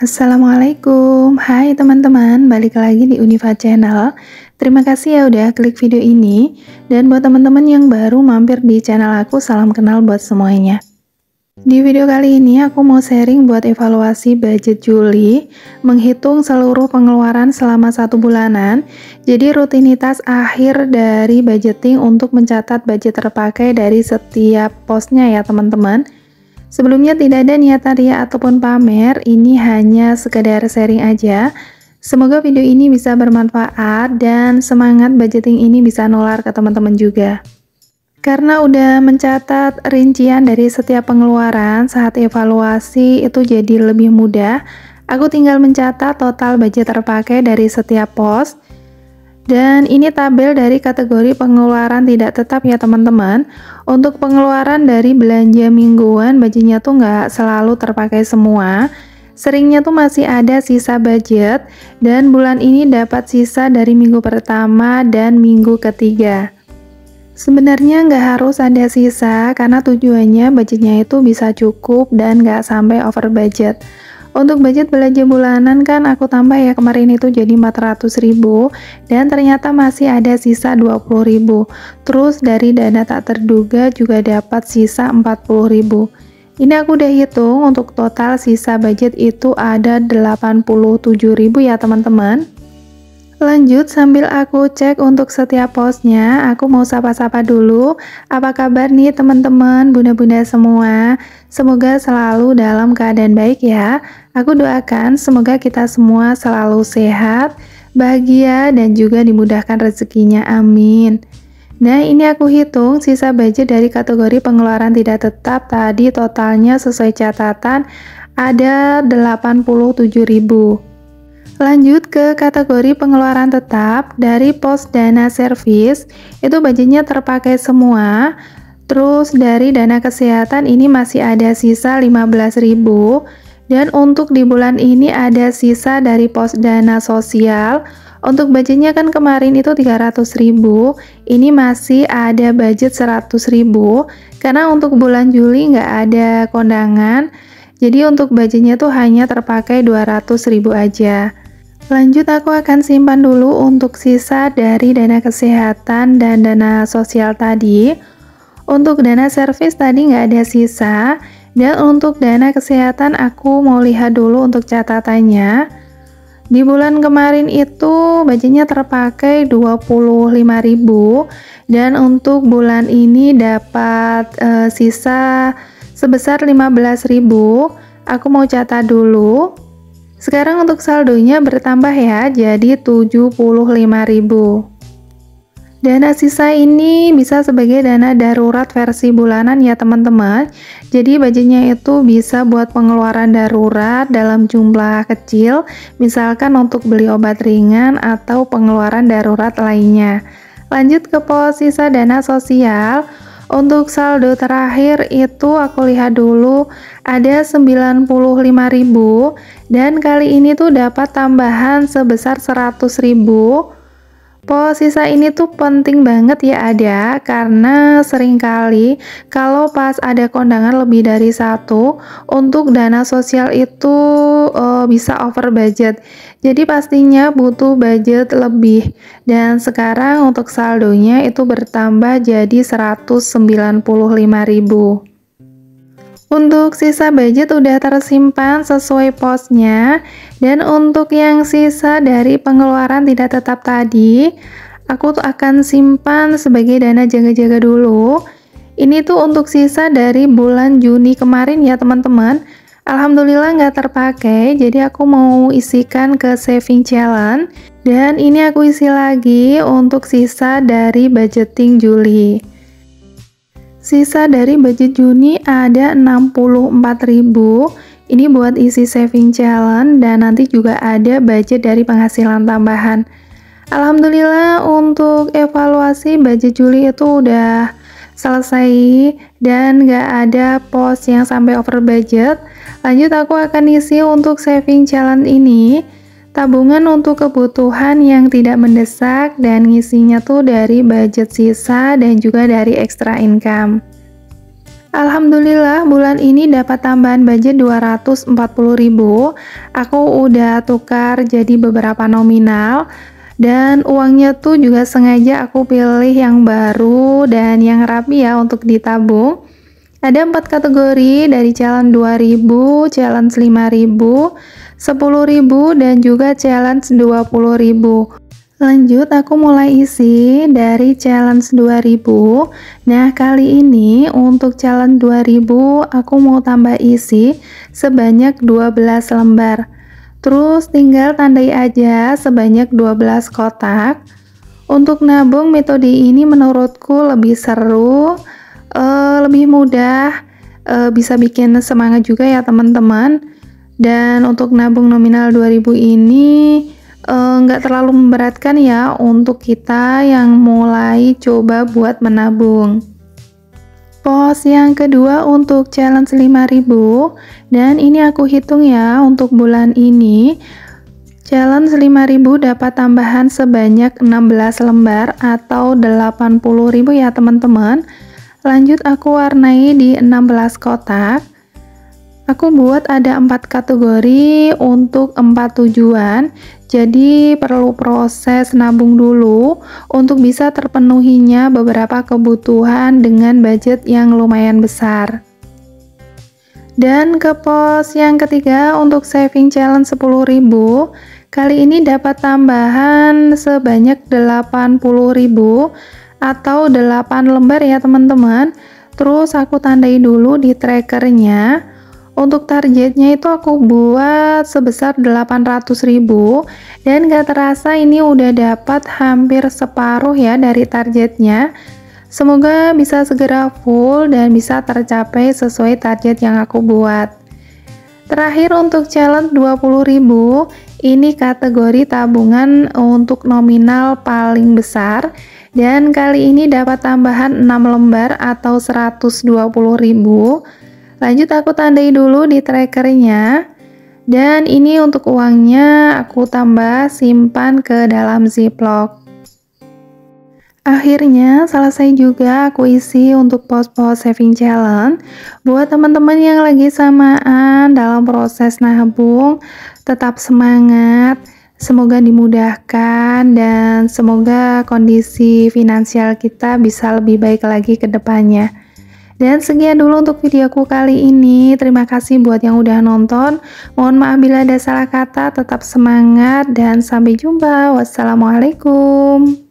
Assalamualaikum, hai teman-teman, balik lagi di Unifa Channel. Terima kasih ya udah klik video ini. Dan buat teman-teman yang baru mampir di channel aku, salam kenal buat semuanya. Di video kali ini aku mau sharing buat evaluasi budget Juli, menghitung seluruh pengeluaran selama 1 bulanan. Jadi rutinitas akhir dari budgeting untuk mencatat budget terpakai dari setiap posnya ya teman-teman. Sebelumnya tidak ada niatan ria ataupun pamer, ini hanya sekedar sharing aja. Semoga video ini bisa bermanfaat dan semangat budgeting ini bisa nular ke teman-teman juga. Karena udah mencatat rincian dari setiap pengeluaran, saat evaluasi itu jadi lebih mudah. Aku tinggal mencatat total budget terpakai dari setiap pos. Dan ini tabel dari kategori pengeluaran tidak tetap ya teman-teman. Untuk pengeluaran dari belanja mingguan, budgetnya tuh nggak selalu terpakai semua. Seringnya tuh masih ada sisa budget, dan bulan ini dapat sisa dari minggu pertama dan minggu ketiga. Sebenarnya nggak harus ada sisa, karena tujuannya budgetnya itu bisa cukup dan nggak sampai over budget. Untuk budget belanja bulanan kan aku tambah ya, kemarin itu jadi 400.000 dan ternyata masih ada sisa 20.000. Terus dari dana tak terduga juga dapat sisa 40.000. Ini aku udah hitung, untuk total sisa budget itu ada 87.000 ya teman-teman. Lanjut sambil aku cek untuk setiap posnya, aku mau sapa-sapa dulu. Apa kabar nih teman-teman, bunda-bunda semua? Semoga selalu dalam keadaan baik ya. Aku doakan semoga kita semua selalu sehat, bahagia, dan juga dimudahkan rezekinya, amin. Nah ini aku hitung sisa budget dari kategori pengeluaran tidak tetap tadi, totalnya sesuai catatan ada 87.000. Lanjut ke kategori pengeluaran tetap, dari pos dana servis itu budgetnya terpakai semua. Terus dari dana kesehatan ini masih ada sisa 15.000, dan untuk di bulan ini ada sisa dari pos dana sosial. Untuk budgetnya kan kemarin itu 300.000, ini masih ada budget 100.000 karena untuk bulan Juli nggak ada kondangan. Jadi untuk budgetnya tuh hanya terpakai 200.000 aja. Lanjut aku akan simpan dulu untuk sisa dari dana kesehatan dan dana sosial tadi. Untuk dana servis tadi nggak ada sisa, dan untuk dana kesehatan aku mau lihat dulu untuk catatannya. Di bulan kemarin itu budgetnya terpakai 25.000, dan untuk bulan ini dapat sisa sebesar 15.000. Aku mau catat dulu. Sekarang untuk saldonya bertambah ya, jadi 75.000. Dana sisa ini bisa sebagai dana darurat versi bulanan ya teman-teman. Jadi budgetnya itu bisa buat pengeluaran darurat dalam jumlah kecil, misalkan untuk beli obat ringan atau pengeluaran darurat lainnya. Lanjut ke pos sisa dana sosial. Untuk saldo terakhir itu aku lihat dulu ada 95.000, dan kali ini tuh dapat tambahan sebesar 100.000. Pos sisa ini tuh penting banget ya ada, karena seringkali kalau pas ada kondangan lebih dari satu, untuk dana sosial itu bisa over budget. Jadi pastinya butuh budget lebih, dan sekarang untuk saldonya itu bertambah jadi 195.000. Untuk sisa budget udah tersimpan sesuai posnya, dan untuk yang sisa dari pengeluaran tidak tetap tadi, aku tuh akan simpan sebagai dana jaga-jaga dulu. Ini tuh untuk sisa dari bulan Juni kemarin ya teman-teman. Alhamdulillah nggak terpakai, jadi aku mau isikan ke saving challenge, dan ini aku isi lagi untuk sisa dari budgeting Juli. Sisa dari budget Juni ada 64.000. Ini buat isi saving challenge, dan nanti juga ada budget dari penghasilan tambahan. Alhamdulillah untuk evaluasi budget Juli itu udah selesai dan nggak ada pos yang sampai over budget. Lanjut aku akan isi untuk saving challenge ini tabungan untuk kebutuhan yang tidak mendesak, dan ngisinya tuh dari budget sisa dan juga dari extra income. Alhamdulillah bulan ini dapat tambahan budget 240.000. Aku udah tukar jadi beberapa nominal dan uangnya tuh juga sengaja aku pilih yang baru dan yang rapi ya untuk ditabung. Ada 4 kategori dari challenge 2000, challenge 5000, 10.000 dan juga challenge 20.000. Lanjut, aku mulai isi dari challenge 2000. Nah, kali ini untuk challenge 2000 aku mau tambah isi sebanyak 12 lembar. Terus tinggal tandai aja sebanyak 12 kotak. Untuk nabung metode ini menurutku lebih seru, lebih mudah, bisa bikin semangat juga ya teman-teman. Dan untuk nabung nominal 2000 ini nggak terlalu memberatkan ya untuk kita yang mulai coba buat menabung. Pos yang kedua untuk challenge 5000 dan ini aku hitung ya untuk bulan ini challenge 5000 dapat tambahan sebanyak 16 lembar atau 80.000 ya teman-teman. Lanjut aku warnai di 16 kotak. Aku buat ada 4 kategori untuk 4 tujuan, jadi perlu proses nabung dulu untuk bisa terpenuhinya beberapa kebutuhan dengan budget yang lumayan besar. Dan ke pos yang ketiga untuk saving challenge 10.000, kali ini dapat tambahan sebanyak 80.000 atau 8 lembar ya teman-teman. Terus aku tandai dulu di trackernya. Untuk targetnya itu aku buat sebesar 800.000 dan gak terasa ini udah dapat hampir separuh ya dari targetnya. Semoga bisa segera full dan bisa tercapai sesuai target yang aku buat. Terakhir untuk challenge 20.000, ini kategori tabungan untuk nominal paling besar dan kali ini dapat tambahan 6 lembar atau 120.000. Lanjut aku tandai dulu di trackernya dan ini untuk uangnya aku tambah simpan ke dalam ziplock. Akhirnya selesai juga aku isi untuk pos-pos saving challenge. Buat teman-teman yang lagi samaan dalam proses nabung, tetap semangat, semoga dimudahkan dan semoga kondisi finansial kita bisa lebih baik lagi ke depannya. Dan sekian dulu untuk videoku kali ini. Terima kasih buat yang udah nonton. Mohon maaf bila ada salah kata. Tetap semangat dan sampai jumpa. Wassalamualaikum.